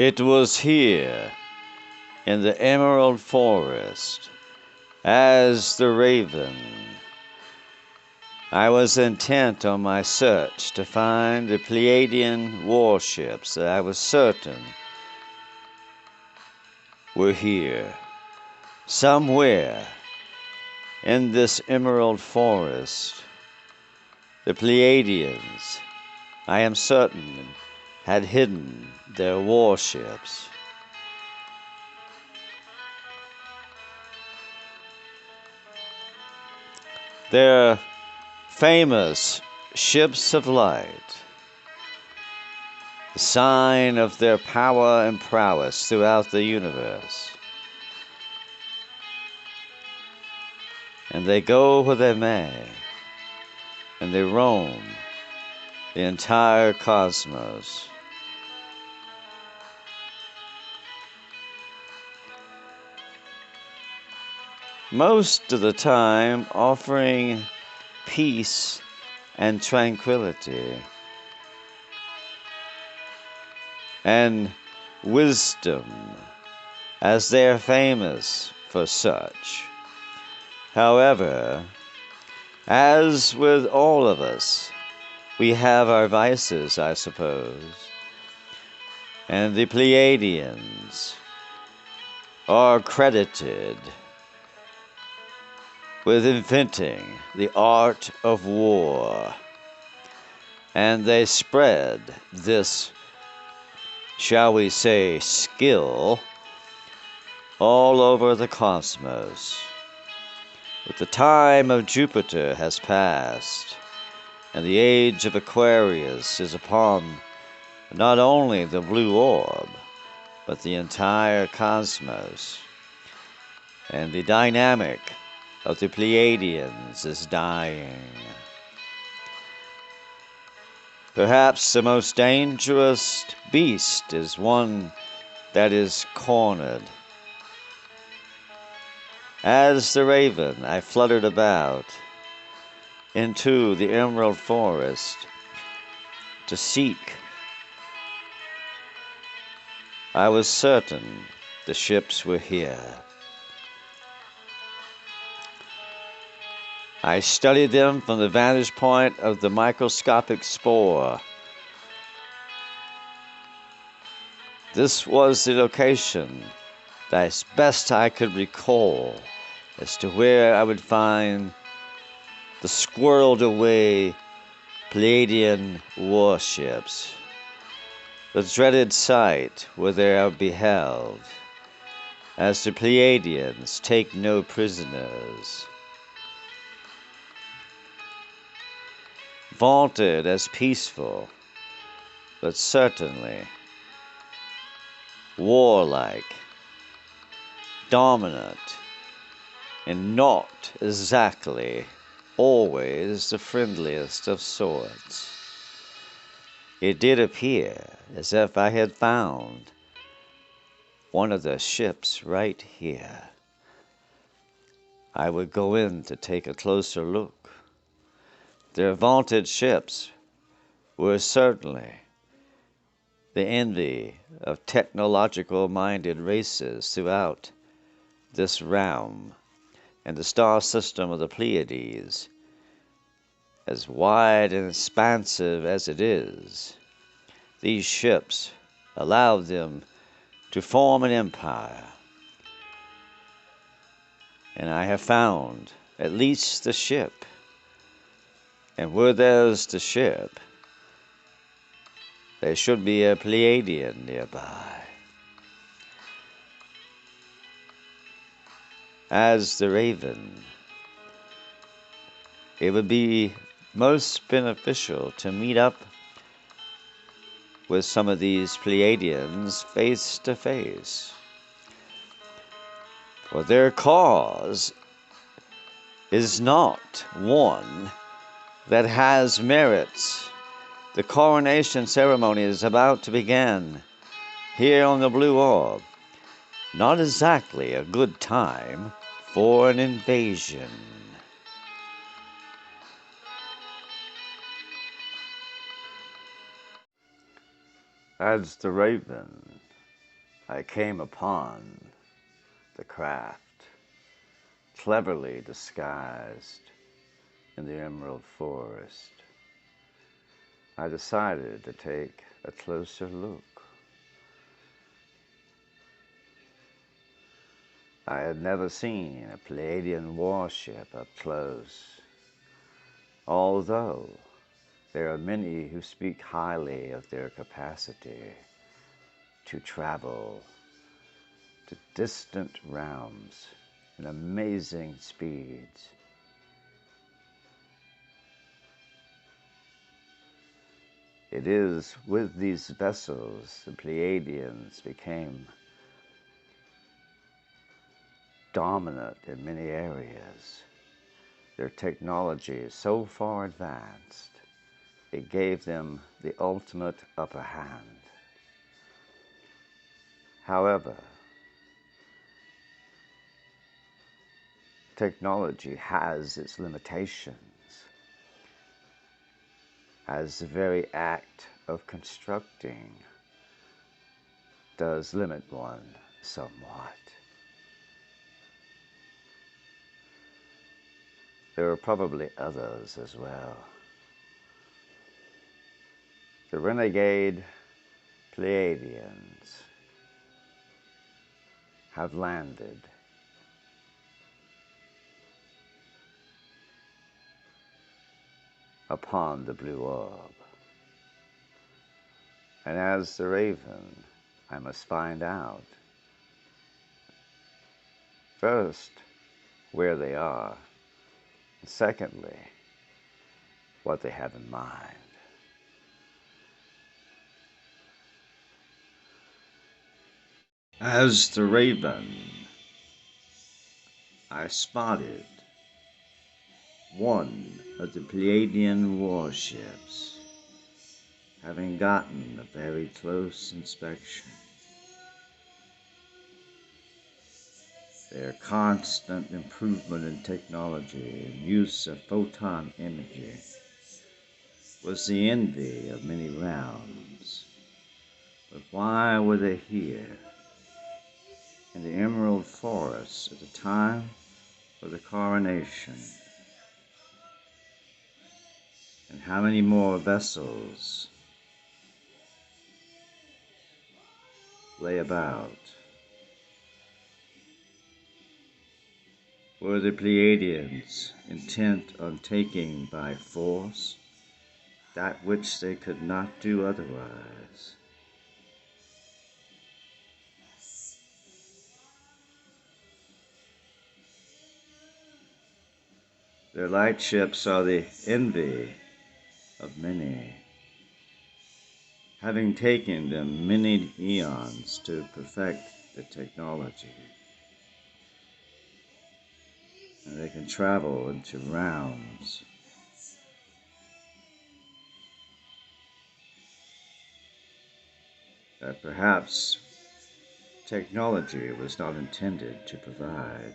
It was here, in the Emerald Forest, as the raven, I was intent on my search to find the Pleiadian warships that I was certain were here, somewhere in this Emerald Forest. The Pleiadians, I am certain, had hidden their warships. Their famous ships of light, the sign of their power and prowess throughout the universe. And they go where they may, and they roam the entire cosmos. Most of the time offering peace and tranquility and wisdom, as they are famous for such. However, as with all of us, we have our vices, I suppose, and the Pleiadians are credited with inventing the art of war, and they spread this, shall we say, skill all over the cosmos. But the time of Jupiter has passed, and the age of Aquarius is upon not only the Blue Orb, but the entire cosmos. And the dynamic of the Pleiadians is dying. Perhaps the most dangerous beast is one that is cornered. As the raven, I fluttered about into the Emerald Forest to seek. I was certain the ships were here. I studied them from the vantage point of the microscopic spore. This was the location that as best I could recall as to where I would find the squirreled away Pleiadian warships, the dreaded sight where they are beheld, as the Pleiadians take no prisoners. Vaunted as peaceful, but certainly warlike, dominant, and not exactly always the friendliest of sorts. It did appear as if I had found one of the ships right here. I would go in to take a closer look. Their vaunted ships were certainly the envy of technological-minded races throughout this realm, and the star system of the Pleiades, as wide and expansive as it is. These ships allowed them to form an empire, and I have found at least the ship. And where there's the ship, there should be a Pleiadian nearby. As the raven, it would be most beneficial to meet up with some of these Pleiadians face to face. For their cause is not one that has merits. The coronation ceremony is about to begin here on the Blue Orb. Not exactly a good time for an invasion. As the raven, I came upon the craft, cleverly disguised in the emerald forest. I decided to take a closer look. I had never seen a Pleiadian warship up close, although there are many who speak highly of their capacity to travel to distant realms in amazing speeds. It is with these vessels the Pleiadians became dominant in many areas. Their technology is so far advanced, it gave them the ultimate upper hand. However, technology has its limitations, as the very act of constructing does limit one somewhat. There are probably others as well. The renegade Pleiadians have landed upon the Blue Orb. And as the Raven, I must find out, first, where they are, and secondly, what they have in mind. As the Raven, I spotted one of the Pleiadian warships, having gotten a very close inspection. Their constant improvement in technology and use of photon energy was the envy of many realms. But why were they here in the Emerald Forest at the time of the coronation? And how many more vessels lay about? Were the Pleiadians intent on taking by force that which they could not do otherwise? Their lightships are the envy of many, having taken them many eons to perfect the technology. And they can travel into realms that perhaps technology was not intended to provide.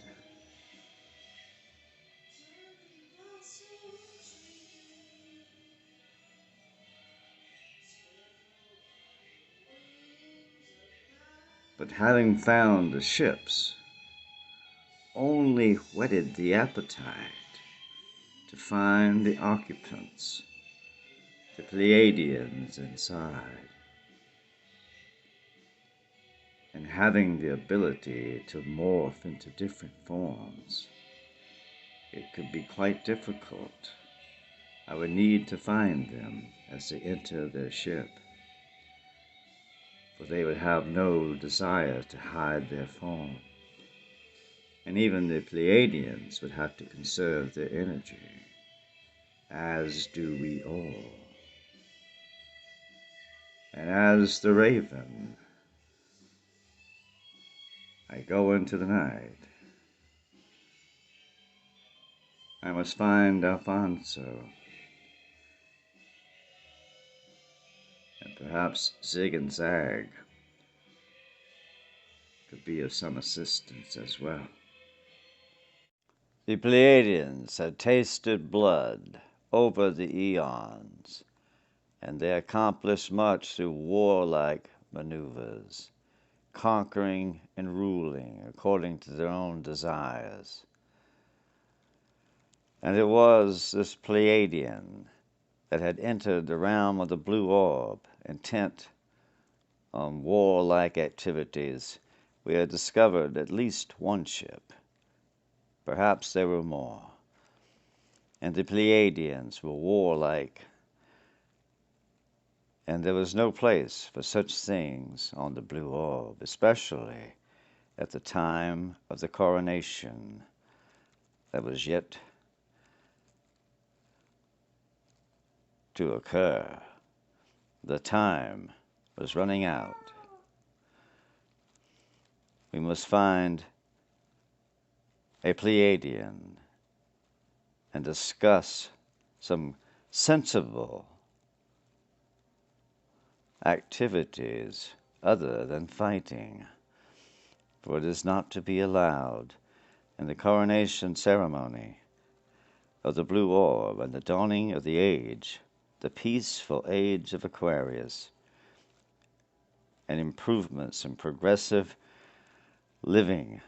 But having found the ships only whetted the appetite to find the occupants, the Pleiadians inside, and having the ability to morph into different forms, it could be quite difficult. I would need to find them as they enter their ship, for they would have no desire to hide their form. And even the Pleiadians would have to conserve their energy, as do we all. And as the Raven, I go into the night. I must find Alfonso, and perhaps Zig and Zag could be of some assistance as well. The Pleiadians had tasted blood over the eons, and they accomplished much through warlike maneuvers, conquering and ruling according to their own desires. And it was this Pleiadian that had entered the realm of the Blue Orb, intent on warlike activities. We had discovered at least one ship. Perhaps there were more. And the Pleiadians were warlike, and there was no place for such things on the Blue Orb, especially at the time of the coronation that was yet to occur. The time was running out. We must find a Pleiadian and discuss some sensible activities other than fighting, for it is not to be allowed in the coronation ceremony of the Blue Orb and the dawning of the age, the peaceful age of Aquarius, and improvements in progressive living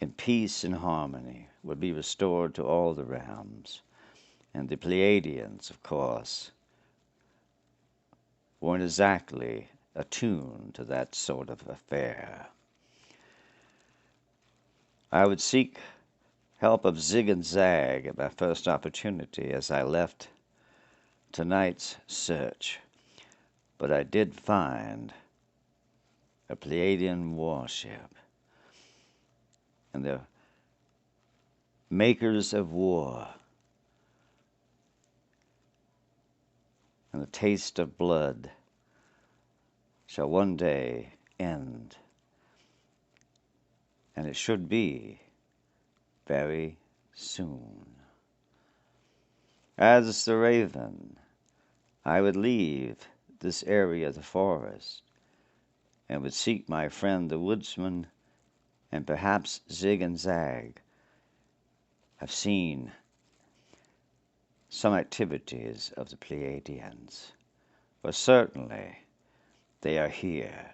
in peace and harmony would be restored to all the realms. And the Pleiadians, of course, weren't exactly attuned to that sort of affair. I would seek help of Zig and Zag at my first opportunity as I left tonight's search, but I did find a Pleiadian warship, and the makers of war and the taste of blood shall one day end, and it should be very soon. As the raven, I would leave this area of the forest and would seek my friend the woodsman, and perhaps Zig and Zag have seen some activities of the Pleiadians, for certainly they are here,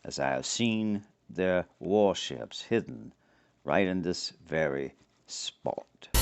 as I have seen their warships hidden right in this very spot.